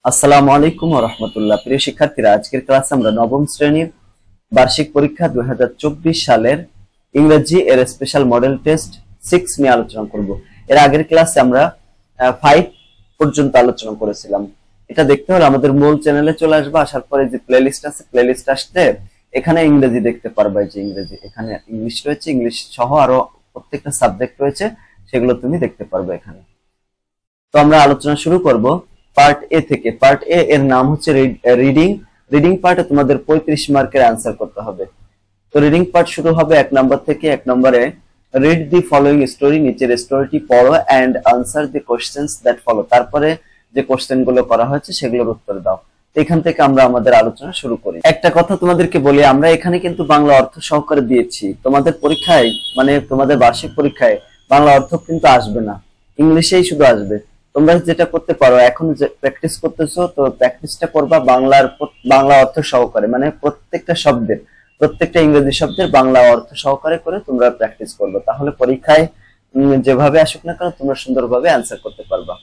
আসসালামু আলাইকুম ওয়া রাহমাতুল্লাহ। প্রিয় শিক্ষার্থীরা, আজকের ক্লাসে আমরা নবম শ্রেণীর বার্ষিক পরীক্ষা 2024 সালের ইংরেজি এর স্পেশাল মডেল টেস্ট 6 নিয়ে আলোচনা করব। এর আগের ক্লাসে আমরা 5 পর্যন্ত আলোচনা করেছিলাম। এটা দেখতে হলে আমাদের মূল চ্যানেলে চলে আসবে। আসার পরে যে প্লেলিস্ট আছে, প্লেলিস্ট আসতে এখানে ইংরেজি দেখতে পারবে। যে ইংরেজি, এখানে ইংলিশ রয়েছে, ইংলিশ সহ আরো প্রত্যেকটা সাবজেক্ট রয়েছে, সেগুলো তুমি দেখতে পারবে এখানে। তো আমরা আলোচনা শুরু করব পার্ট এ থেকে। পার্ট এ এর নাম হচ্ছে রিডিং। রিডিং পার্টে তোমাদের 35 মার্কের অ্যান্সার করতে হবে। তো রিডিং পার্ট শুরু হবে 1 নম্বর থেকে। 1 নম্বরে রিড দি ফলোইং স্টোরি, নিচের স্টোরিটি পড়ো and answer the questions that follow. তারপরে যে কোশ্চেন গুলো করা হয়েছে সেগুলোর উত্তর দাও। এখান থেকে আমরা আমাদের আলোচনা শুরু করি। একটা কথা তোমাদেরকে বলি, আমরা এখানে কিন্তু বাংলা অর্থ সহকারে দিয়েছি। তোমাদের পরীক্ষায়, মানে তোমাদের বার্ষিক পরীক্ষায় বাংলা অর্থ কিন্তু আসবে না, ইংলিশেই শুধু আসবে। তোমরা যেটা করতে পারো, এখন যে প্র্যাকটিস করতেছো, তো প্র্যাকটিসটা করবা বাংলা অর্থ সহকারে, মানে প্রত্যেকটা শব্দের, প্রত্যেকটা ইংরেজি শব্দের বাংলা অর্থ সহকারে করে তোমরা প্র্যাকটিস করবে। তাহলে পরীক্ষায় যেভাবে আসুক না কেন তোমরা সুন্দরভাবে অ্যান্সার করতে পারবা।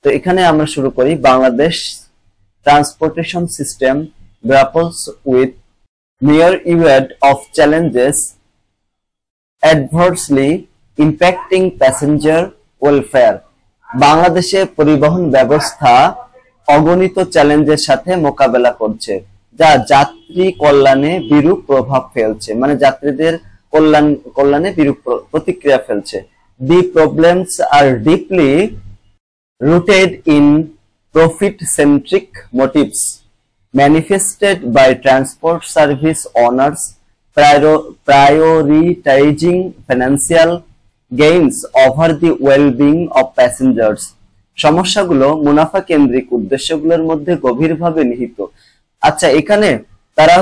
তো এখানে আমরা শুরু করি। Bangladesh transportation system grapples with myriad of challenges adversely impacting passenger welfare. বাংলাদেশে পরিবহন ব্যবস্থা অগণিত চ্যালেঞ্জের সাথে মোকাবেলা করছে, যা যাত্রী কল্যাণে বিরূপ প্রভাব ফেলছে, মানে যাত্রীদের কল্যাণে বিরূপ প্রতিক্রিয়া ফেলছে। The problems are deeply rooted in profit-centric motives manifested by transport service owners prioritizing financial gains over the well-being of passengers. সমস্যাগুলো মুনাফা কেন্দ্রিক উদ্দেশ্যগুলোর মধ্যে গভীরভাবে নিহিত। আচ্ছা, এখানে তারা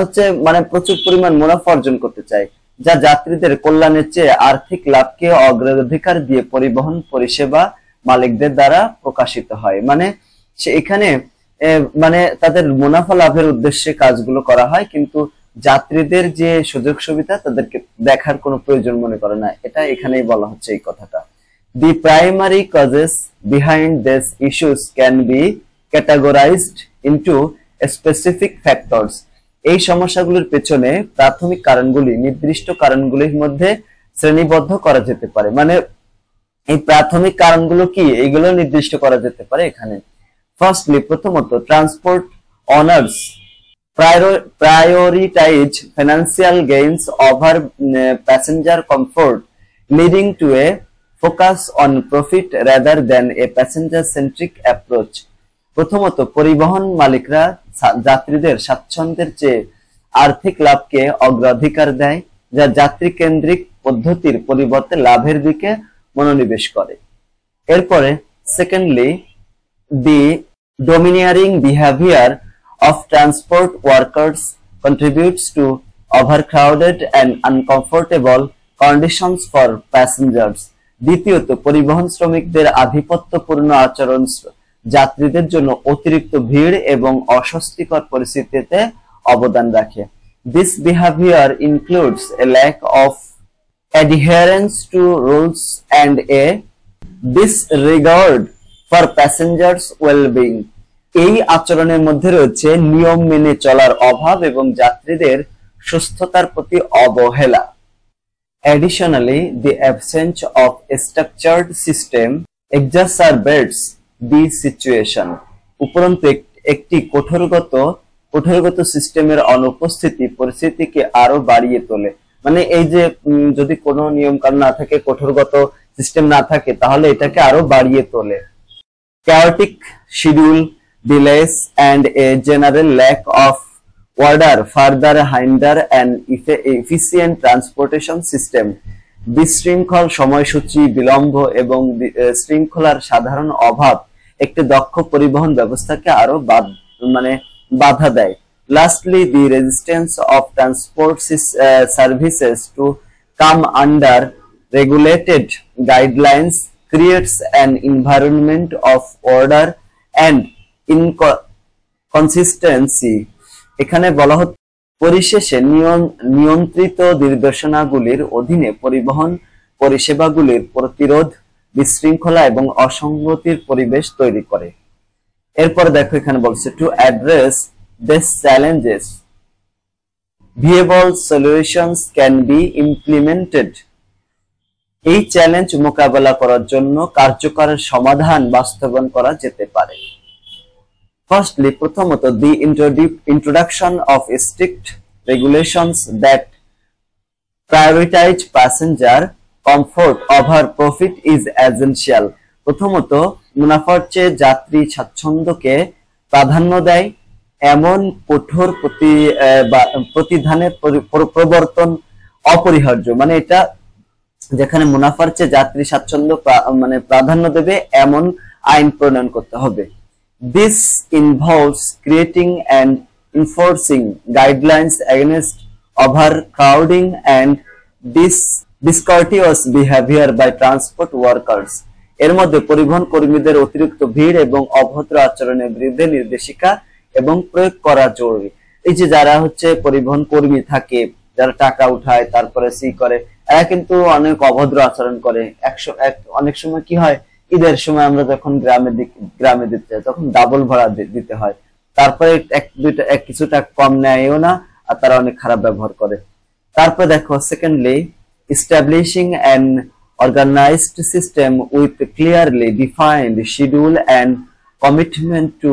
মানে প্রচুর পরিমাণ মুনাফা অর্জন করতে চায়, যা যাত্রীদের কল্যাণের চেয়ে আর্থিক লাভকে অগ্রাধিকার দিয়ে পরিবহন পরিষেবা মালিকদের দ্বারা প্রকাশিত হয়। মানে এখানে মানে তাদের মুনাফা লাভের উদ্দেশ্যে কাজগুলো করা হয়, কিন্তু যাত্রীদের যে সুযোগ সুবিধা তাদেরকে দেখার কোনো প্রয়োজন মনে করে না। এটা এখানেই বলা হচ্ছে এই কথাটা। The primary causes behind these issues can be categorized into specific factors. এই সমস্যাগুলোর পেছনে প্রাথমিক কারণগুলি নির্দিষ্ট কারণগুলির মধ্যে শ্রেণীবদ্ধ করা যেতে পারে। মানে এই প্রাথমিক কারণগুলো কি, এইগুলো নির্দিষ্ট করা যেতে পারে এখানে। ফার্স্টলি, প্রথমত, transport honours prioritize financial gains over passenger comfort, leading to a focus on profit rather than a passenger-centric approach. প্রথমত, পরিবহন মালিকরা যাত্রীদের স্বাচ্ছন্দ্যের চেয়ে আর্থিক লাভকে অগ্রাধিকার দেয়, যা যাত্রী কেন্দ্রিক পদ্ধতির পরিবর্তে লাভের দিকে মনোনিবেশ করে। এরপরে secondly, the domineering behavior of transport workers contributes to overcrowded and uncomfortable conditions for passengers. দ্বিতীয়ত, পরিবহন শ্রমিকদের আধিপত্যপূর্ণ আচরণ যাত্রীদের জন্য অতিরিক্ত ভিড় এবং অস্বস্তিকর পরিস্থিতিতে অবদান রাখে। This behavior includes a lack of adherence to rules and a disregard for passengers well-being. এই আচরণের মধ্যে রয়েছে নিয়ম মেনে চলার অভাব এবং যাত্রীদের সুস্থতার প্রতি অবহেলা। Additionally, the absence of a structured system exacerbates the situation. উপরন্তু একটি কঠোরগত সিস্টেমের অনুপস্থিতি পরিস্থিতিকে আরো বাড়িয়ে তোলে। মানে এই যে যদি কোনো নিয়ম কানুন না থাকে, কঠোরগত সিস্টেম না থাকে, তাহলে এটাকে আরো বাড়িয়ে তোলে। Chaotic schedule delays and a general lack of order further hinder an efficient transportation system. বিশৃঙ্খল সময়সূচি, বিলম্ব এবং শৃঙ্খলার সাধারণ অভাব একটি দক্ষ পরিবহন ব্যবস্থাকে আরো বাধা দেয়। Lastly, the resistance of transport services to come under regulated guidelines creates an environment of order and inconsistency. এখানে বলা হচ্ছে, পরিশেষে নিয়ন্ত্রিত নির্দেশনাগুলির অধীনে পরিবহন পরিষেবাগুলির প্রতিরোধ বিশৃঙ্খলা এবং অসঙ্গতির পরিবেশ তৈরি করে। এরপর দেখো এখানে বলছে to address this challenges viable solutions can be implemented। এই চ্যালেঞ্জ মোকাবেলা করার জন্য কার্যকর সমাধান বাস্তবায়ন করা যেতে পারে। ফার্স্টলি প্রথমত the introduction of strict regulations that prioritize passenger comfort over profit is essential। প্রথমত মুনাফার চেয়ে যাত্রী স্বাচ্ছন্দ্যকে প্রাধান্য দেয় এমন কঠোর প্রতিধানের প্রবর্তন অপরিহার্য। মানে এটা যেখানে মুনাফার চেয়ে যাত্রী স্বাচ্ছন্দ্য মানে প্রাধান্য দেবে এমন আইন প্রণয়ন করতে হবে। This involves creating and enforcing guidelines against overcrowding and discourteous behavior by transport workers। এর মধ্যে পরিবহন কর্মীদের অতিরিক্ত ভিড় এবং অভদ্র আচরণের বিরুদ্ধে নির্দেশিকা এবং প্রয়োগ করা জরুরি। এই যে যারা হচ্ছে পরিবহন কর্মী থাকে, যারা টাকা উঠায় তারপরে সি করে, এরা কিন্তু অনেক অভদ্র আচরণ করে। অনেক সময় কি হয়, ঈদের সময় আমরা যখন গ্রামে দিতে যাই তখন ডাবল ভাড়া দিতে হয়, তারপরে কিছুটা কম নেয়ও না, আর তারা অনেক খারাপ ব্যবহার করে। তারপরে দেখো secondly establishing an organized system with clearly defined schedule and commitment to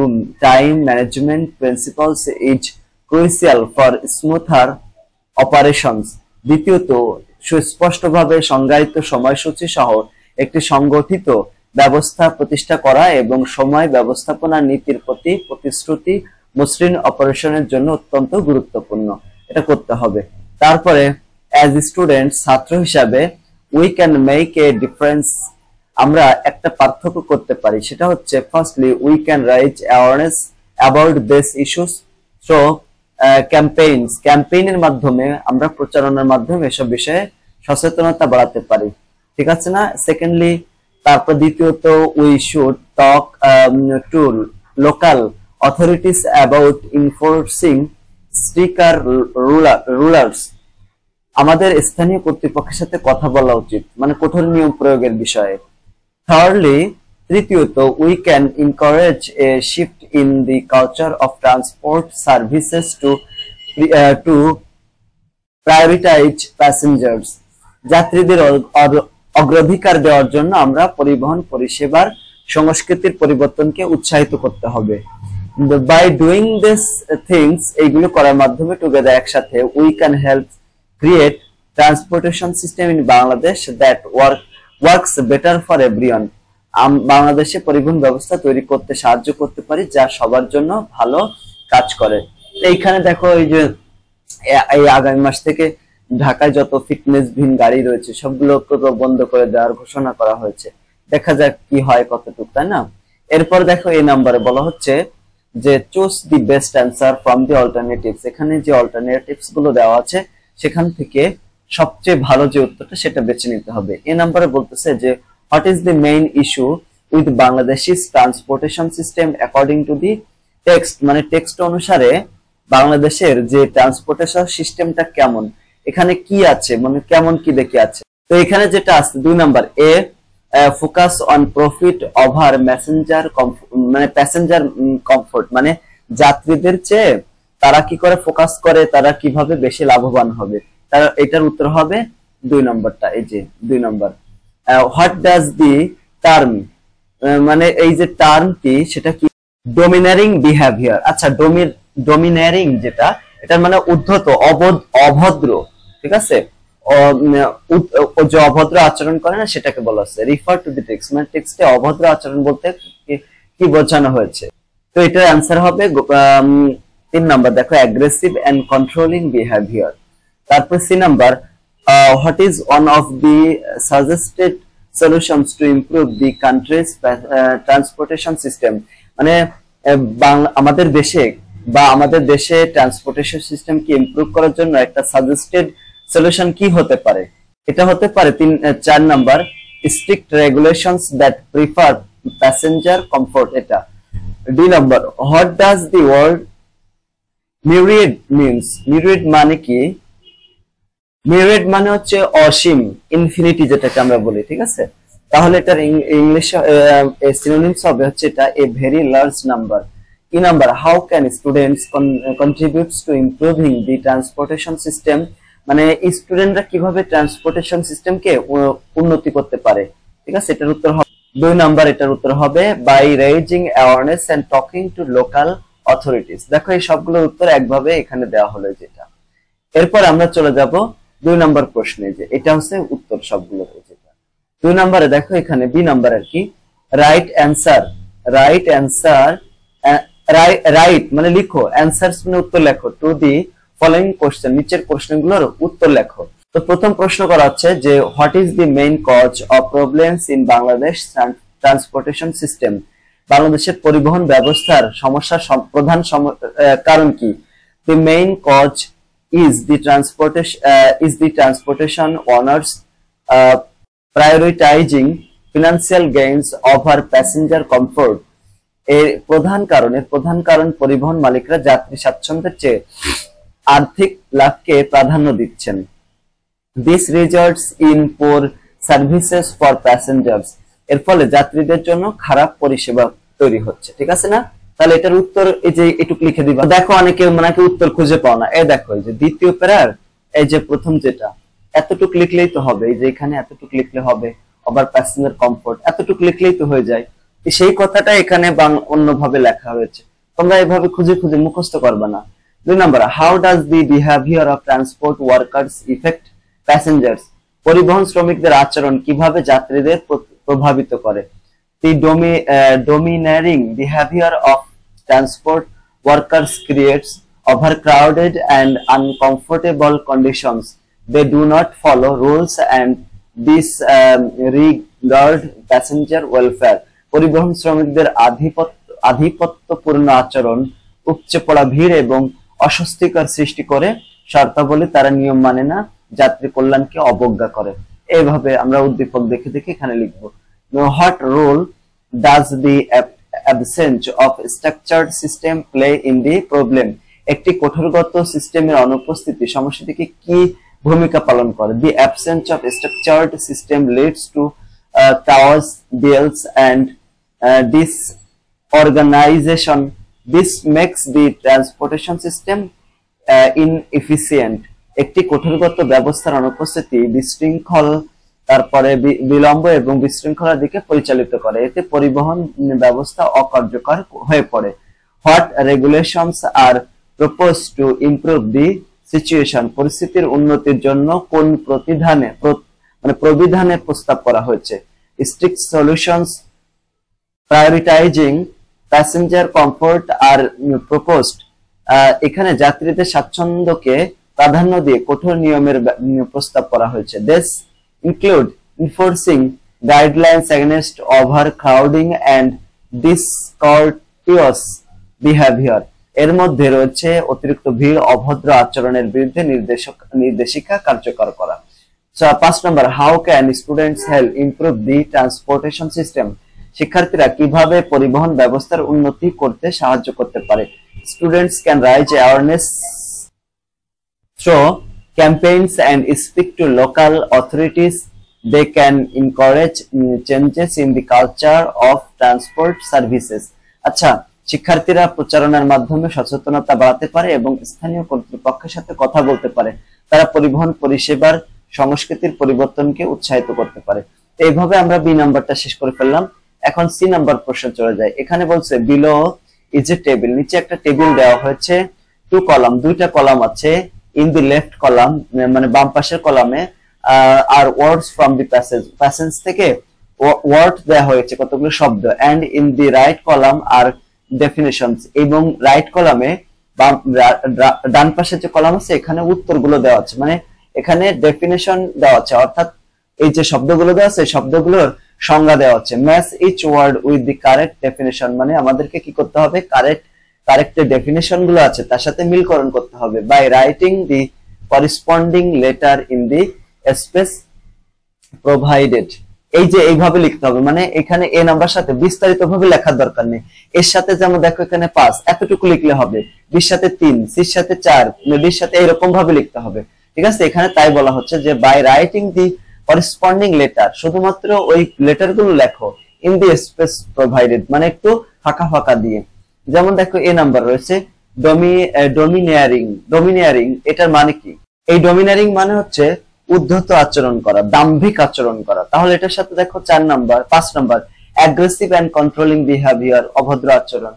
time management principles is crucial for smoother operations। দ্বিতীয়ত সুস্পষ্টভাবে সংজ্ঞায়িত সময়সূচি সহ একটি সংগঠিত ব্যবস্থা প্রতিষ্ঠা করা এবং সময় ব্যবস্থাপনা নীতির প্রতি প্রতিশ্রুতি মসৃণ অপারেশনের জন্য অত্যন্ত গুরুত্বপূর্ণ। এটা করতে হবে। তারপরে অ্যাজ স্টুডেন্ট, ছাত্র হিসাবে we can make a difference, আমরা একটা পার্থক্য করতে পারি। সেটা হচ্ছে firstly we can raise awareness about this issues through ক্যাম্পেইনের মাধ্যমে, আমরা প্রচারণার মাধ্যমে এসব বিষয়ে সচেতনতা বাড়াতে পারি। ঠিক আছে না? সেকেন্ডলি তারপর দ্বিতীয়ত we should talk to local authorities about enforcing stricter rulers. আমাদের স্থানীয় কর্তৃপক্ষের সাথে কথা বলা উচিত, মানে কঠোর নিয়ম প্রয়োগের বিষয়ে। থার্ডলি তৃতীয়ত we can encourage a shift in the culture of transport services to prioritise passengers. যাত্রীদের অগ্রাধিকার দেওয়ার জন্য আমরা পরিবহন পরিষেবার সংস্কৃতির পরিবর্তনকে উৎসাহিত করতে হবে। বাই ডুইং দিস থিংস, এইগুলো করার মাধ্যমে টুগেদার একসাথে we can help create transportation system in Bangladesh that works better for everyone। বাংলাদেশে পরিবহন ব্যবস্থা তৈরি করতে সাহায্য করতে পারি যা সবার জন্য ভালো কাজ করে। এইখানে দেখো এই যে এই আগামী মাস থেকে ঢাকায় যত ফিটনেস ভিন গাড়ি রয়েছে সবগুলোকে বন্ধ করে দেওয়ার ঘোষণা করা হয়েছে। দেখা যাক কি হয় কতটুকু, তাই না? এরপর দেখো এই নম্বরে বলা হচ্ছে যে choose the best answer from the alternatives. এখানে যে অল্টারনেটিভস গুলো দেওয়া আছে সেখান থেকে সবচেয়ে ভালো যে উত্তরটা সেটা বেছে নিতে হবে। এই নম্বরে বলতেছে যে what is the main issue with বাংলাদেশিস transportation system according to the text. মানে টেক্সট অনুসারে বাংলাদেশের যে ট্রান্সপোর্টেশন সিস্টেমটা কেমন, এখানে কি আছে, মানে কেমন কি দেখে আছে। তো এখানে যেটা আছে 2 number A focus on profit over passenger comfort. মানে যাত্রীদের চেয়ে তারা কি করে ফোকাস করে, তারা কিভাবে বেশি লাভবান হবে, তারা এটার উত্তর হবে 2 নম্বরটা। এই যে 2 নম্বর হোয়াট ডাজ দি টার্ম, মানে এই যে টার্মটি সেটা কি, ডোমিনারিং বিহেভিয়ার। আচ্ছা ডোমিনারিং যেটা, এটার মানে উদ্ধত অভদ্র, ঠিক আছে, যে অভদ্র আচরণ করে না সেটাকে বলা হচ্ছে রিফার টু দি টেক্সট। মানে টেক্সটে অভদ্র আচরণ বলতে কি বোঝানো হয়েছে। তো এটার অ্যান্সার হবে 3 নাম্বার। দেখো অ্যাগ্রেসিভ এন্ড কন্ট্রোলিং বিহেভিয়ার। তারপর C number what is one of the suggested solutions to improve the country's transportation system. মানে আমাদের দেশে ট্রান্সপোর্টেশন সিস্টেমকে ইমপ্রুভ করার জন্য একটা সাজেস্টেড সলিউশন কি হতে পারে? এটা হতে পারে 4 number strict regulations that prefer passenger comfort. এটা D number what does the word mired means. Mired মানে কি? মিরিড মানে হচ্ছে অসীম, ইনফিনিটি যেটাকে আমরা বলি, ঠিক আছে। তাহলে এটার ইংলিশ সিনোনিমস হবে হচ্ছে এটা এ ভেরি লার্জ নাম্বার। কি number? How can students contributes two improving the transportation system, মানে স্টুডেন্টরা কিভাবে ট্রান্সপোর্টেশন সিস্টেমকে উন্নতি করতে পারে। ঠিক আছে, এটার উত্তর হবে 2 নাম্বার। এটার উত্তর হবে by raising awareness and talking to local authorities. দেখো এই সবগুলোর উত্তর একভাবে এখানে দেওয়া হলো যেটা। এরপর আমরা চলে যাব 2 নাম্বার প্রশ্নে, যে এটা হচ্ছে উত্তর সবগুলোর যেটা। 2 নাম্বারে দেখো এখানে বি নাম্বার আর কি, right answer. Right answer, right মানে লিখো, অ্যান্সারস মানে উত্তর লেখো, টু দি ফলোইং কোশ্চেন, নিচের প্রশ্নগুলোর উত্তর লেখো। তো প্রথম প্রশ্ন করা হচ্ছে যে what is the main cause of problems in Bangladesh transportation system, বাংলাদেশের পরিবহন ব্যবস্থার সমস্যার প্রধান কারণ কি? The main cause is the transportation owners prioritizing financial gains over passenger comfort। এর প্রধান কারণ পরিবহন মালিকরা যাত্রী স্বাচ্ছন্দ্যের চেয়ে আর্থিক লাভকে প্রাধান্য দিচ্ছেন। This results in poor services for passengers। এর ফলে যাত্রীদের জন্য খারাপ পরিষেবা তৈরি হচ্ছে। ঠিক আছে না? তাহলে এটার উত্তর এই যে এটুক লিখে দিবা। দেখো অনেকে উত্তর খুঁজে পাও না, এই দেখো এই যে দ্বিতীয় প্যারার এই যে প্রথম যেটা এতটুক লিখলেই তো হবে, এই যে এখানে এতটুক লিখলে হবে, আবার প্যাসেঞ্জার কমফোর্ট এতটুক লিখলেই তো হয়ে যায়। সেই কথাটা এখানে অন্যভাবে লেখা হয়েছে, তোমরা এভাবে খুঁজে খুঁজে মুখস্থ করবে না। 2 number, how does the behaviour of transport workers effect passengers, পরিবহন শ্রমিকদের আচরণ কিভাবে যাত্রীদের প্রভাবিত করে। The domineering behavior of transport workers creates overcrowded and uncomfortable conditions. They do not follow rules and disregard passenger welfare। পরিবহন শ্রমিকদের আধিপত্যপূর্ণ আচরণ, উপচে পড়া ভিড় এবং অস্বস্তিকর সৃষ্টি করে, শর্তাবলী তারা নিয়ম মানে না, যাত্রী কল্যাণকে অবজ্ঞা করে। এইভাবে আমরা উদ্দীপক দেখে দেখে এখানে লিখবো। What role does the absence of structured system play in the problem? একটি কঠোরগত সিস্টেমের অনুপস্থিতি সমস্যাটিকে কি ভূমিকা পালন করে? The absence of structured system leads to chaos, delays and disorganization. This makes the transportation system inefficient। একটি কঠোরগত ব্যবস্থার অনুপস্থিতি বিশৃঙ্খল, তারপরে বিলম্ব এবং বিশৃঙ্খলার দিকে পরিচালিত করে, এতে পরিবহন ব্যবস্থা অকার্যকর হয়ে পড়ে। What regulations are propose to improve the situation, পরিস্থিতির উন্নতির জন্য কোন প্রবিধানে প্রস্তাব করা হয়েছে। Strict solutions prioritising passenger comfort are proposed, এখানে যাত্রীদের স্বাচ্ছন্দ্যকে প্রাধান্য দিয়ে কঠোর নিয়মের প্রস্তাব করা হয়েছে। This include enforcing guidelines against overcrowding and discourteous behavior। এর মধ্যে রয়েছে অতিরিক্ত ভিড়, অভদ্র আচরণের বিরুদ্ধে নির্দেশিকা কার্যকর করা। 5 number, how can students help improve the transportation system, শিক্ষার্থীরা কিভাবে পরিবহন ব্যবস্থার উন্নতি করতে সাহায্য করতে পারে। Students can raise awareness through campaigns and speak to local authorities. They can encourage changes in the culture of transport services। আচ্ছা, শিক্ষার্থীরা প্রচারণার মাধ্যমে সচেতনতা বাড়াতে পারে এবং স্থানীয় কর্তৃপক্ষের সাথে কথা বলতে পারে, তারা পরিবহন পরিষেবার সংস্কৃতির পরিবর্তনকে উৎসাহিত করতে পারে। এইভাবে আমরা বি নাম্বারটা শেষ করে ফেললাম। এখন সি নাম্বার প্রশ্ন চলে যায়। এখানে বলছে বিলো ইজ এ টেবিল, নিচে একটা টেবিল দেওয়া হয়েছে, 2 কলাম, 2টা কলাম আছে। ইন দি লেফট কলাম মানে বাম পাশের কলামে আর ওয়ার্ডস ফ্রম দি প্যাসেজ থেকে ওয়ার্ড দেওয়া হয়েছে কতগুলো শব্দ, and in the right column are definitions, এবং রাইট কলামে ডান পাশে যে কলাম আছে এখানে উত্তরগুলো দেওয়া আছে, মানে এখানে ডেফিনেশন দেওয়া আছে, অর্থাৎ এই যে শব্দগুলো দেওয়া আছে শব্দগুলোর সংজ্ঞা দেওয়া আছে। Match each word with the correct definition, মানে আমাদেরকে কি করতে হবে, কারেক্ট ডেফিনেশন গুলো আছে তার সাথে মিলকরণ করতে হবে। By writing the corresponding letter in the space provided, এই যে এইভাবে লিখতে হবে, মানে এখানে এ নাম্বার সাথে বিস্তারিত ভাবে লেখার দরকার নেই। এর সাথে যেমন দেখো এখানে 5 এতটুকু লিখলে হবে, বির সাথে 3, সির সাথে 4, ডির সাথে এরকম ভাবে লিখতে হবে। ঠিক আছে, এখানে তাই বলা হচ্ছে যে by writing the corresponding letter, শুধুমাত্র ওই লেটার গুলো লেখো ইন দি স্পেস প্রোভাইডেড, মানে একটু ফাঁকা ফাঁকা দিয়ে। যেমন দেখো এ নাম্বার রয়েছে ডমিনিয়ারিং, এটার মানে কি? এই ডমিনিয়ারিং মানে হচ্ছে উদ্ধত আচরণ করা, দাম্ভিক আচরণ করা। তাহলে এটার সাথে দেখো 5 number aggressive and controlling behaviour, অভদ্র আচরণ।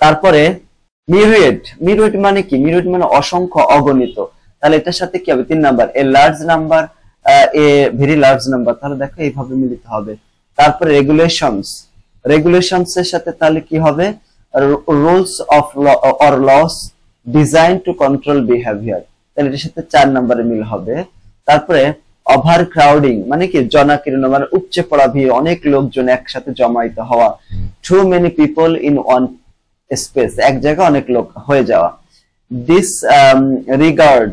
তারপরে মিরুয়েট মানে কি? মিরুয়েট মানে অসংখ্য, অগণিত। তাহলে এটার সাথে কি হবে? 3 number a large number, a very large number. তাহলে দেখো এইভাবে মিলিত হবে। তারপরে রেগুলেশনস এর সাথে তাহলে কি হবে? Rules of or laws designed to control behaviour. তাহলে এটার সাথে 4 নাম্বারে মিল হবে। তারপরে ওভার ক্রাউডিং মানে কি? জনাকীর্ণ মানে উপচে পড়া ভিড়, অনেক লোকজন একসাথে জমায়েত হওয়া। Too many people in one space, এক জায়গায় অনেক লোক হয়ে যাওয়া।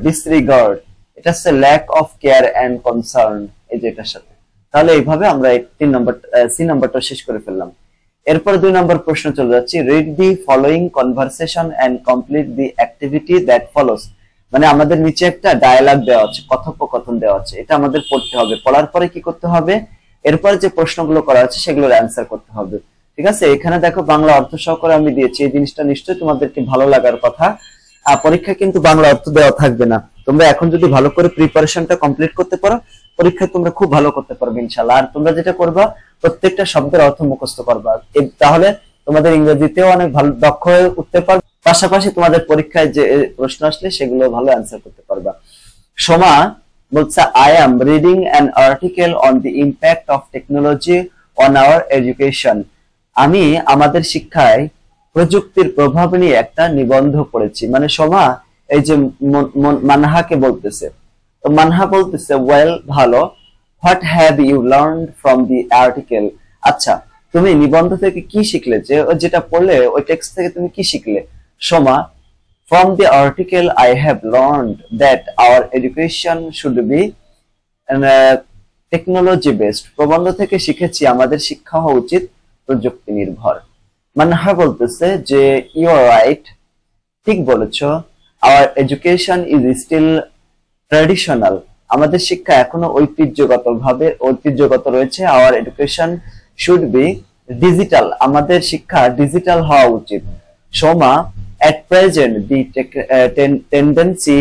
ডিসরিগার্ড এটা হচ্ছে lack of care and concern, এই যে এটার সাথে। তাহলে এইভাবে আমরা 3 নাম্বার সি নাম্বারটা শেষ করে ফেললাম। এরপর 2 নাম্বার প্রশ্ন চলে যাচ্ছি। Read the following conversation and complete the activity that follows. মানে আমাদের নিচে একটা ডায়ালগ দেওয়া আছে, কথোপকথন দেওয়া আছে, এটা আমাদের পড়তে হবে। পড়ার পরে কি করতে হবে? এরপর যে প্রশ্নগুলো করা আছে সেগুলোর অ্যান্সার করতে হবে। ঠিক আছে? এখানে দেখো বাংলা অর্থ সহকারে আমি দিয়েছি, এই জিনিসটা নিশ্চয়ই তোমাদেরকে ভালো লাগার কথা। পরীক্ষা কিন্তু বাংলা অর্থ দেওয়া থাকবে না। তোমরা এখন যদি ভালো করে প্রিপারেশনটা কমপ্লিট করতে পারো, পরীক্ষায় তোমরা খুব ভালো করতে পারবে ইনশাআল্লাহ। আর তোমরা যেটা করবা, প্রত্যেকটা শব্দের অর্থ মুখস্থ করবা, তাহলে তোমাদের ইংরেজিতেও অনেক ভালো দক্ষ হয়ে উঠতে পারবে। পাশাপাশি তোমাদের পরীক্ষায় যে প্রশ্ন আসলে সেগুলো ভালো অ্যান্সার করতে পারবা। সোমা বলছে, I am reading an article on the impact of technology on our education. আমি আমাদের শিক্ষায় প্রযুক্তির প্রভাব নিয়ে একটা নিবন্ধ পড়েছি। মানে সোমা এই যে মানহাকে বলতেছে, তো মানহা বলতেছে, ওয়েল, ভালো। What have you learned from the article? আচ্ছা, তুমি নিবন্ধ থেকে কি শিখলে? যেটা পড়লে ওই টেক্সট থেকে তুমি কি শিখলে? Soma, from the article I have learned that our education should be technology based. প্রবন্ধ থেকে শিখেছি আমাদের শিক্ষা হওয়া উচিত প্রযুক্তি নির্ভর। মানহা বলতেছে যে you are right, ঠিক বলেছো। our education is still traditional. আমাদের শিক্ষা এখনো ঐতিহ্যগত রয়েছে। our education should be digital. আমাদের শিক্ষা ডিজিটাল হওয়া উচিত। Soma, at present the tendency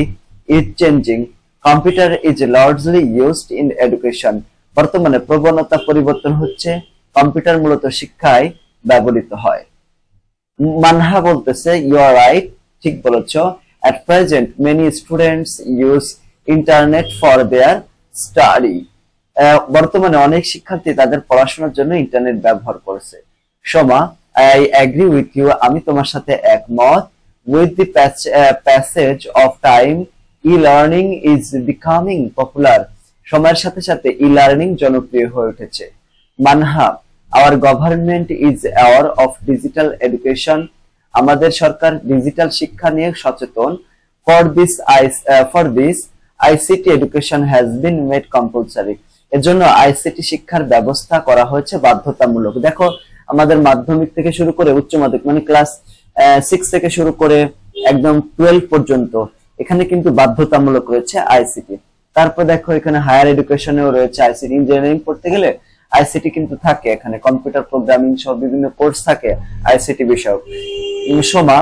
is changing. Computer is largely used in education. বর্তমানে প্রবণতা পরিবর্তন হচ্ছে, কম্পিউটার মূলত শিক্ষায় ব্যবহৃত হয়। মানহা বলতেছে you are right, ঠিক বলেছো। at present many students use internet for their study. বর্তমানে অনেক শিক্ষার্থী তাদের পড়াশোনার জন্য ইন্টারনেট ব্যবহার করছে। Soma, I agree with you, আমি তোমার সাথে একমত। with the passage of time e-learning is becoming popular. সময়ের সাথে সাথে e-learning জনপ্রিয় হয়ে উঠেছে। Manha, our government is aware of digital education. আমাদের সরকার ডিজিটাল শিক্ষা নিয়ে সচেতন। for this ICT education has been made compulsory. এজন্য ICT শিক্ষার ব্যবস্থা করা হয়েছে বাধ্যতামূলক। দেখো আমাদের মাধ্যমিক থেকে শুরু করে উচ্চ মাধ্যমিক মানে ক্লাস 6 থেকে শুরু করে একদম 12 পর্যন্ত এখানে কিন্তু বাধ্যতামূলক রয়েছে আইসিটি। তারপর দেখো এখানে হায়ার এডুকেশনেও রয়েছে আইসিটি। ইঞ্জিনিয়ারিং পড়তে গেলে আইসিটি কিন্তু থাকে, এখানে কম্পিউটার প্রোগ্রামিং সহ বিভিন্ন কোর্স থাকে আইসিটি বিষয়ক। সোমা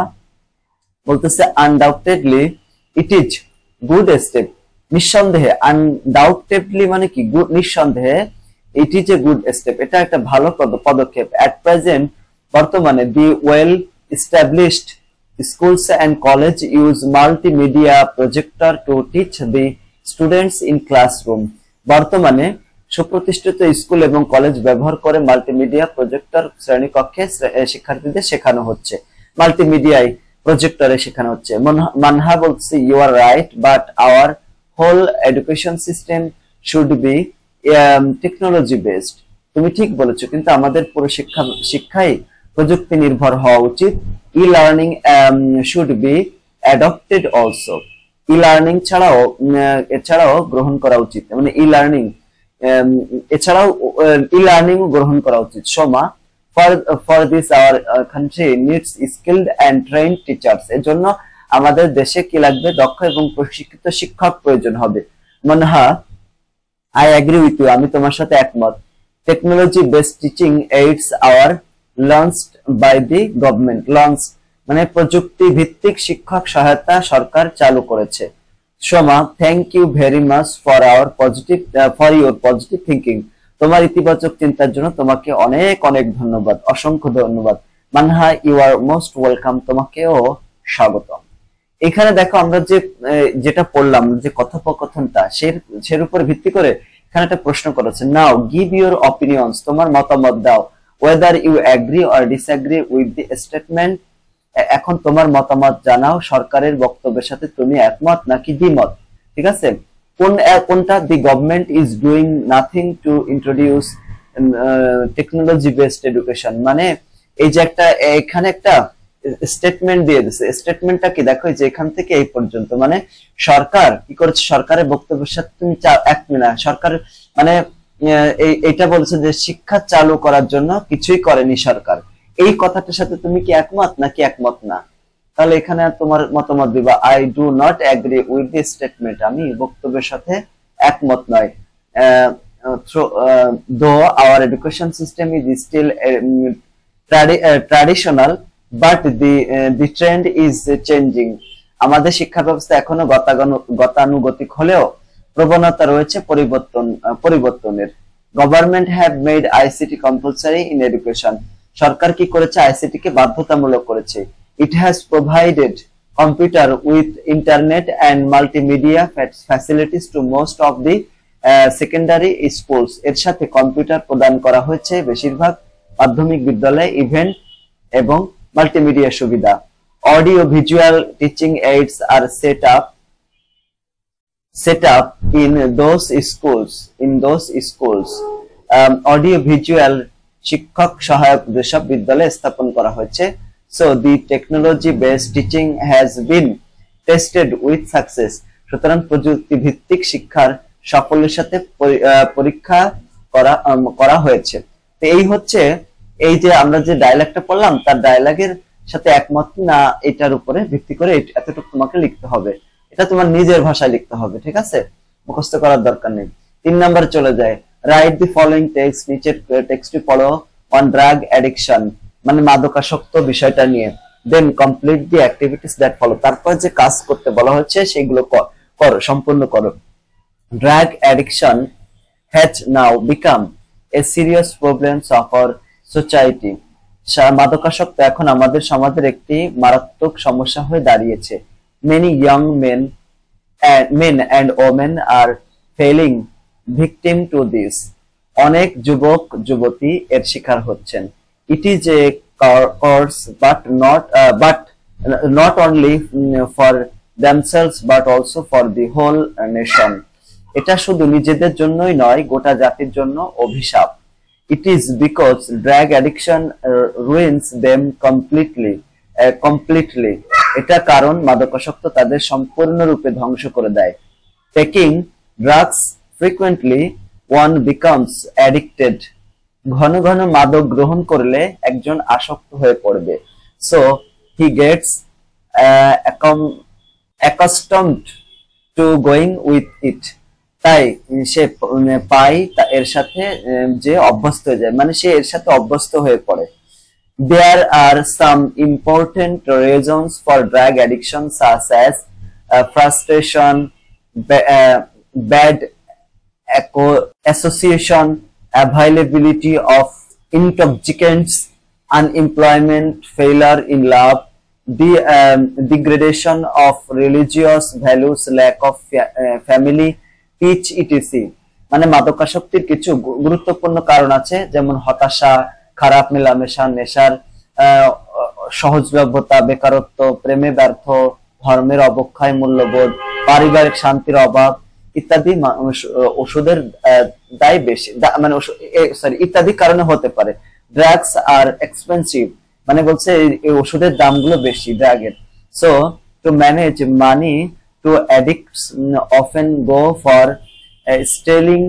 বলতেছে undoubtedly it is good step. নিঃসন্দেহে, আনডাউটেডলি মানে কি? গুড, নিঃসন্দেহে। It is a good step, এটা একটা ভালো পদক্ষেপ। এট প্রেজেন্ট, বর্তমানে, দি well established schools and college use multimedia projector to teach the students in classroom. বর্তমানে সুপ্রতিষ্ঠিত স্কুল এবং কলেজ ব্যবহার করে মাল্টিমিডিয়া প্রজেক্টর শ্রেণীকক্ষে শিক্ষার্থীদের শেখানো হচ্ছে। মাল্টিমিডিয়ায় প্রজেক্টরে শেখানো হচ্ছে। মানহা বলছে you are right, but our whole education system should be technology based. তুমি ঠিক বলেছো, কিন্তু আমাদের পুরো শিক্ষাই প্রযুক্তি নির্ভর হওয়া উচিত। E-learning should be adopted also. E-learning এছাড়াও গ্রহণ করা উচিত, মানে ই-লার্নিং এছাড়াও ই-লার্নিং গ্রহণ করা উচিত। Soma, for this our country needs skilled and trained teachers. এর জন্য আমাদের দেশে কি লাগবে? দক্ষ এবং প্রশিক্ষিত শিক্ষক প্রয়োজন হবে। Manha, I agree with you. আমি তোমার সাথে একমত। Technology based teaching aids our launched by the government. Launch মানে প্রযুক্তি ভিত্তিক শিক্ষক সহায়তা সরকার চালু করেছে। Soma, thank you very much for your positive thinking. তোমার ইতিবাচক চিন্তার জন্য তোমাকে অনেক অনেক ধন্যবাদ, অসংখ্য ধন্যবাদ। Manha, you are most welcome, তোমাকেও স্বাগতম। এখানে দেখো আমরা যেটা পড়লাম যে কথোপকথনটা সের উপর ভিত্তি করে এখানে একটা প্রশ্ন করেছে। নাও গিভ ইউর অপিনিয়ন্স, তোমার মতামত দাও। Whether you agree or disagree with the statement, এখন তোমার মতামত জানাও, সরকারের বক্তব্যের সাথে তুমি একমত নাকি দ্বিমত। ঠিক আছে, কোনটা? The government is doing nothing to introduce technology based education, মানে এই যে এখানে একটা স্টেটমেন্ট দিয়ে দিচ্ছে। স্টেটমেন্টটা কি দেখো, যে এখান থেকে এই পর্যন্ত, মানে সরকার কি করেছে, সরকারের বক্তব্যের সাথে তুমি এক মিনা সরকার মানে এইটা বলছে যে শিক্ষা চালু করার জন্য কিছুই করেনি সরকার। এই কথাটার সাথে তুমি কি একমত নাকি একমত না? তাহলে এখানে তোমার মতামত দিবা, I do not agree with the statement, আমি বক্তব্যের সাথে একমত নয়। Though our education system is still traditional but the trend is changing, আমাদের শিক্ষা ব্যবস্থা এখনো গতানুগতিক হলেও প্রবণতা রয়েছে পরিবর্তনের। Government have made ICT compulsory in education, সরকার কি করেছে, আইসিটি কে বাধ্যতামূলক করেছে। It has provided computer with internet and multimedia facilities to most of the secondary schools, এর সাথে কম্পিউটার প্রদান করা হয়েছে বেশিরভাগ মাধ্যমিক বিদ্যালয়ে, ইভেন্ট এবং মাল্টিমিডিয়া সুবিধা। Audio visual teaching aids are set up in those schools audio visual শিক্ষক সহায়ক যেসব বিদ্যালয়ে স্থাপন করা হয়েছে। so the technology based teaching has been tested with success, সুতরাং প্রযুক্তি ভিত্তিক শিক্ষার সাফল্যের সাথে পরীক্ষা করা হয়েছে। তো এই হচ্ছে এই যে আমরা যে ডায়ালগটা পড়লাম তার ডায়ালগের সাথে একমত না, এটার উপরে ভিত্তি করে এতটুকু তোমাকে লিখতে হবে। এটা তোমার নিজের ভাষায় লিখতে হবে, ঠিক আছে, মুখস্থ করার দরকার নেই। 3 নাম্বার চলে যায়, রাইট দি ফলোইং টেক্সট, নিচের টেক্সটটি পড়ো অন ড্রাগ অ্যাডিকশন, মানে মাদকাসক্ত বিষয়টা নিয়ে। Then complete the activities that follow, তারপর যে কাজ করতে বলা হচ্ছে সেগুলো করো, সম্পূর্ণ করো। Drug addiction has now become a serious problems of our society, মাদকাসক্ত এখন আমাদের সমাজের একটি মারাত্মক সমস্যা হয়ে দাঁড়িয়েছে। Many young men and women are falling victim to this, অনেক যুবক যুবতী এর শিকার হচ্ছেন। It is a cause but not only for themselves but also for the whole nation, এটা শুধু নিজেদের জন্যই নয়, গোটা জাতির জন্য অভিশাপ। It is because drug addiction ruins them completely, এটা কারণ মাদকাসক্ত তাদের সম্পূর্ণরূপে ধ্বংস করে দেয়। Taking drugs frequently one becomes addicted, ঘন ঘন মাদক গ্রহণ করলে একজন আসক্ত হয়ে পড়বে। So he gets accustomed to going with it, তাই সে পায় এর সাথে যে অভ্যস্ত হয়ে যায়, মানে সে এর সাথে অভ্যস্ত হয়ে পড়ে। There are some important reasons for drug addiction such as frustration, bad association, availability of intoxicants, unemployment, failure in love, the degradation of religious values, lack of family, peace, etc. মানে মাদকাসক্তির কিছু গুরুত্বপূর্ণ কারণ আছে, যেমন হতাশা, খারাপ মেলামেশা, নেশার সহজলভ্যতা, বেকারত্ব, প্রেমে ব্যর্থ, ধর্মের অবক্ষয়, মূল্যবোধ, পারিবারিক শান্তির অভাব ইত্যাদি ওষুধের দায় বেশি, মানে ইত্যাদি কারণে হতে পারে। ড্রাগস আর এক্সপেন্সিভ, মানে বলছে এই ওষুধের দামগুলো বেশি ড্রাগের। So to manage money to addicts often go for stealing,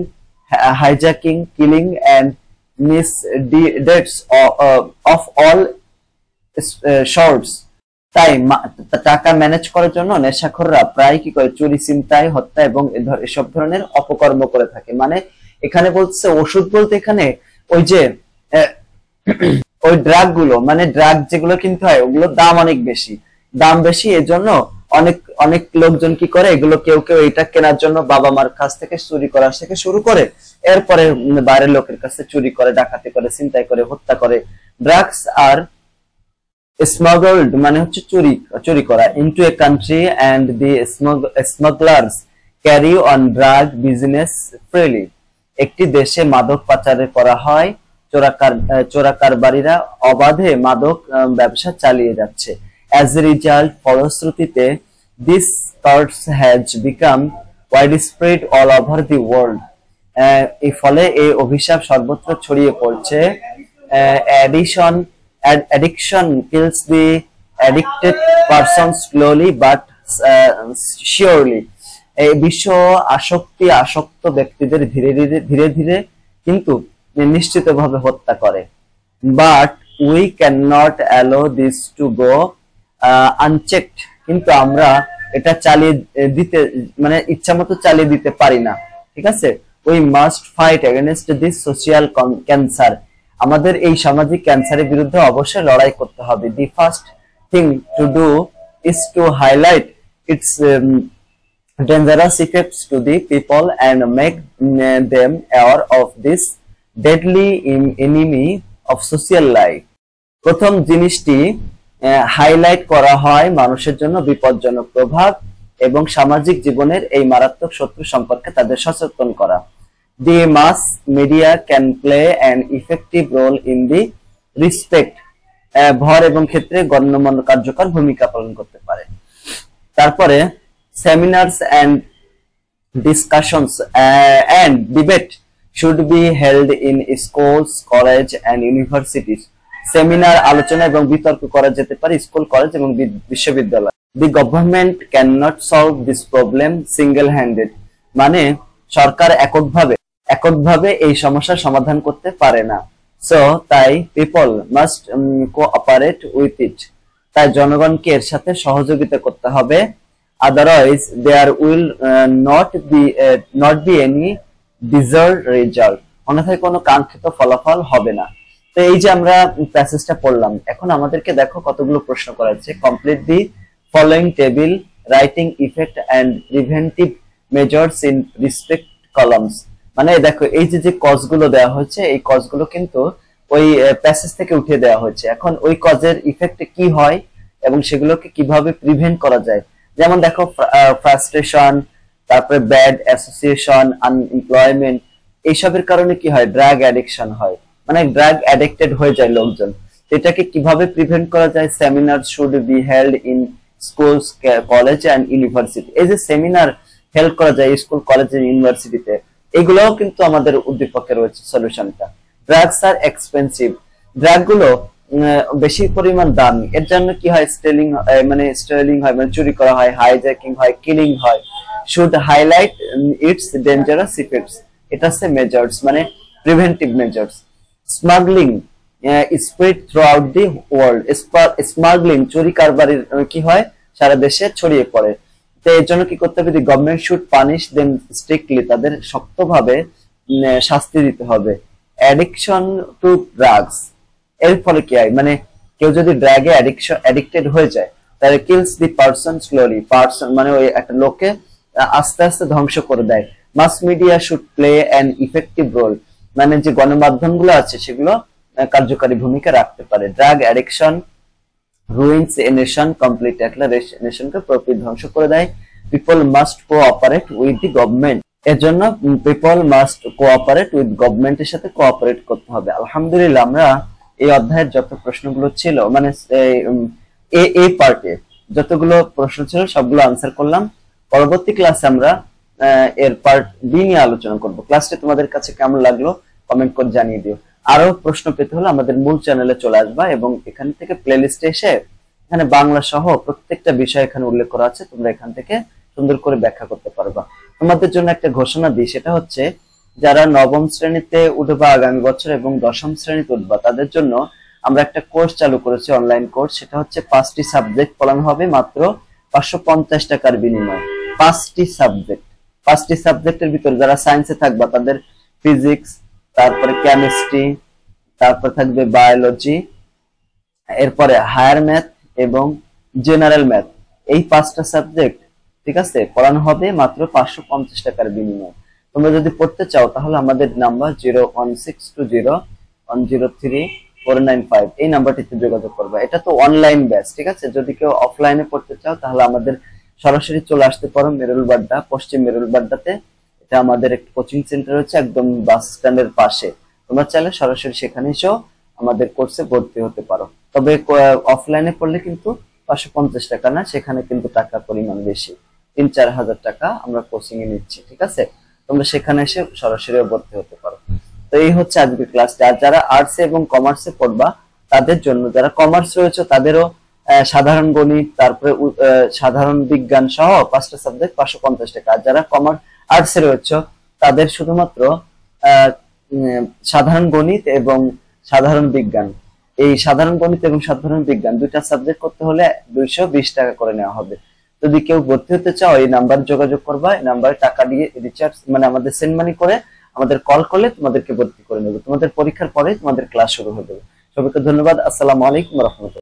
hijacking, killing and misdeeds of all sorts. তাই টাকা ম্যানেজ করার জন্য নেশাখোররা প্রায় কি করে, চুরি, ছিনতাই, হত্যা এবং এসব ধরনের অপকর্ম করে থাকে। মানে এখানে বলছে ওষুধ বলতে এখানে ওই যে ওই ড্রাগ গুলো, মানে ড্রাগ যেগুলো কিনতে হয় ওগুলোর দাম অনেক বেশি, দাম বেশি, এজন্য অনেক অনেক লোকজন কি করে, এগুলো কেউ কেউ এটা কেনার জন্য বাবা মার কাছ থেকে চুরি করা থেকে শুরু করে, এরপরে বাইরের লোকের কাছে চুরি করে, ডাকাতি করে, ছিনতাই করে, হত্যা করে। ড্রাগস আর smuggled মানে হচ্ছে চুরি করা into a country and the smugglers carry on drug business freely। একটি দেশে মাদক পাচার করা হয়, চোরাকারবারীরা অবাধে মাদক ব্যবসা চালিয়ে যাচ্ছে। as a result, ফলশ্রুতিতে this cult has become widespread all over the world। এই ফলে এই অভিশাপ সর্বত্র ছড়িয়ে পড়ছে। Addiction kills the addicted person slowly but surely। এই বিশ্ব আসক্ত ব্যক্তিদের ধীরে ধীরে কিন্তু নিশ্চিতভাবে হত্যা করে। But we cannot allow this to go unchecked। কিন্তু আমরা এটা চালিয়ে দিতে, মানে ইচ্ছামতো চালিয়ে দিতে পারি না, ঠিক আছে। We must fight against this social cancer। আমাদের এই সামাজিক ক্যান্সারের বিরুদ্ধে অবশ্যই লড়াই করতে হবে। The first thing to do is to highlight its dangerous effects to the people and make them aware of this deadly enemy of social life। প্রথম জিনিসটি হাইলাইট করা হয় মানুষের জন্য বিপজ্জনক প্রভাব এবং সামাজিক জীবনের এই মারাত্মক শত্রু সম্পর্কে তাদের সচেতন করা। The mass media can play an effective role in the respect। ভর এবং ক্ষেত্রে গণ্যমান্য কার্যকর ভূমিকা পালন করতে পারে। তারপরে seminars and discussions and debate should be held in schools, college and universities। Seminar, আলোচনা এবং বিতর্ক করা যেতে পারে স্কুল, কলেজ এবং বিশ্ববিদ্যালয়। The government cannot solve this problem single-handed। মানে সরকার এককভাবে এই সমস্যার সমাধান করতে পারে না। সো তাই people must cooperate with it। তাই জনগণকে এর সাথে সহযোগিতা করতে হবে। Otherwise there will not be any desired result। অন্যথায় কোনো কাঙ্ক্ষিত ফলাফল হবে না। তো এই যে আমরা প্যাসেজটা পড়লাম, এখন আমাদেরকে দেখো কতগুলো প্রশ্ন করা আছে। Complete the following table, writing effect and preventive measures in respect columns. মানে দেখো এই যে কজগুলো দেওয়া হয়েছে, এই কজগুলো কিন্তু ওই প্যাসেজ থেকে উঠিয়ে দেওয়া হয়েছে। এখন ওই কজের ইফেক্ট কি হয় এবং সেগুলোকে কিভাবে প্রিভেন্ট করা যায়। যেমন দেখো ফ্রাস্ট্রেশন, তারপরে ব্যাড অ্যাসোসিয়েশন, আনএমপ্লয়মেন্ট, এইসবের কারণে কি হয়, ড্রাগ অ্যাডিকশন হয়, মানে ড্রাগ অ্যাডিক্টেড হয়ে যায় লোকজন। এটাকে কিভাবে প্রিভেন্ট করা যায়। Seminar should be held in schools, college and university. এই যে সেমিনার হেল্ড করা যায় স্কুল, কলেজ এন্ড ইউনিভার্সিটিতে, এগুলোও কিন্তু আমাদের উদ্দীপকে রয়েছে সলিউশনটা। ড্রাগস আর এক্সপেন্সিভ। ড্রাগ গুলো বেশি পরিমাণ দামি, এর জন্য কি হয়, স্টেলিং হয়, মানে চুরি করা হয়, হাইজ্যাকিং হয়, কিলিং হয়। Should highlight it's dangerous effects. এটা হচ্ছে মেজার্স, মানে preventive measures. Smuggling spread through out the world. Smuggling, চুরি কারবারির কি হয়, সারা দেশে ছড়িয়ে পড়ে। তো এর জন্য কি করতে হবে, the government should punish them strictly. তাদের শক্তভাবে শাস্তি দিতে হবে। অ্যাডিকশন টু ড্রাগস, এর ফলে কি হয়, মানে কেউ যদি ড্রাগে অ্যাডিক্টেড হয়ে যায়, তাহলে kills the person slowly. Person মানে ওই একটা লোককে আস্তে আস্তে ধ্বংস করে দেয়। Mass media should play an effective role. মানে যে গণমাধ্যম গুলো আছে সেগুলো কার্যকারী ভূমিকা রাখতে পারে। Drug addiction ruins a nation complete. একটা নেশনকে পুরোপুরি ধ্বংস করে দেয়। People must cooperate with the government. এর জন্য পিপল মাস্ট কোঅপারেট উইথ গভর্নমেন্টের সাথে কোঅপারেট করতে হবে। আলহামদুলিল্লাহ আমরা এই অধ্যায়ের যত প্রশ্নগুলো ছিল, মানে এই পার্টে যতগুলো প্রশ্ন ছিল সবগুলো আনসার করলাম। পরবর্তী ক্লাসে আমরা এর পার্ট বি নিয়ে আলোচনা করব। ক্লাসটি তোমাদের কাছে কেমন লাগলো কমেন্ট করে জানিয়ে দিও। আরো প্রশ্ন পেতে হলে আমাদের মূল চ্যানেলে চলে আসবা এবং এখান থেকে প্লেলিস্টে এসে এখানে বাংলা সহ প্রত্যেকটা বিষয় এখানে উল্লেখ করা আছে, তোমরা এখান থেকে সুন্দর করে ব্যাখ্যা করতে পারবা। তোমাদের জন্য একটা ঘোষণা দিই, সেটা হচ্ছে যারা নবম শ্রেণীতে উঠবা আগামী বছর এবং দশম শ্রেণীতে উঠবা, তাদের জন্য আমরা একটা কোর্স চালু করেছি, অনলাইন কোর্স। সেটা হচ্ছে 5টি সাবজেক্ট পড়ানো হবে মাত্র 550 টাকার বিনিময়ে। 5টি সাবজেক্টের ভিতরে যারা সায়েন্সে থাকবা তাদের ফিজিক্স, তারপরে কেমিস্ট্রি, তারপর থাকবে বায়োলজি, এরপরে হায়ার ম্যাথ এবং জেনারেল ম্যাথ, এই 5টা সাবজেক্ট, ঠিক আছে, পড়ানো হবে মাত্র 550 টাকার বিনিময়ে। তোমরা যদি পড়তে চাও তাহলে আমাদের নাম্বার 01620103495 এই নাম্বারটিতে যোগাযোগ করবে। এটা তো অনলাইন ব্যাচ, ঠিক আছে। যদি কেউ অফলাইনে পড়তে চাও তাহলে আমাদের সরাসরি চলে আসতে পারো মেরুলবাড্ডা, পশ্চিম মেরুলবাড্ডাতে। এটা আমাদের একটা কোচিং সেন্টার হচ্ছে একদম বাস স্ট্যান্ডের পাশে। তোমরা চাইলে সরাসরি সেখানে এসেও আমাদের কোর্সে ভর্তি হতে পারো। তবে অফলাইনে পড়লে কিন্তু 550 টাকা না, সেখানে কিন্তু টাকার পরিমাণ বেশি, 3-4 হাজার টাকা আমরা কোচিং এ নিচ্ছি, ঠিক আছে। তোমরা সেখানে এসে সরাসরি ভর্তি হতে পারো। তো এই হচ্ছে আজকের ক্লাসটা। আর যারা আর্টস এবং কমার্সে পড়বা তাদের জন্য, যারা কমার্স রয়েছে তাদেরও সাধারণ গণিত, তারপরে সাধারণ বিজ্ঞান সহ 5টা সাবজেক্ট 550 টাকা। আর যারা আর্টসে রয়েছে তাদের শুধুমাত্র সাধারণ গণিত এবং সাধারণ বিজ্ঞান, এই সাধারণ গণিত এবং সাধারণ বিজ্ঞান 2টা সাবজেক্ট করতে হলে 220 টাকা করে নেওয়া হবে। যদি কেউ ভর্তি হতে চাও এই নাম্বারে যোগাযোগ করবা, এই নাম্বারে টাকা দিয়ে রিচার্জ মানে আমাদের সেন্ড মানি করে আমাদের কল করলে তোমাদেরকে ভর্তি করে নেবে। তোমাদের পরীক্ষার পরে তোমাদের ক্লাস শুরু হয়ে যাবে। সবাইকে ধন্যবাদ। আসসালামু আলাইকুম ওয়া রাহমাতুল্লাহ।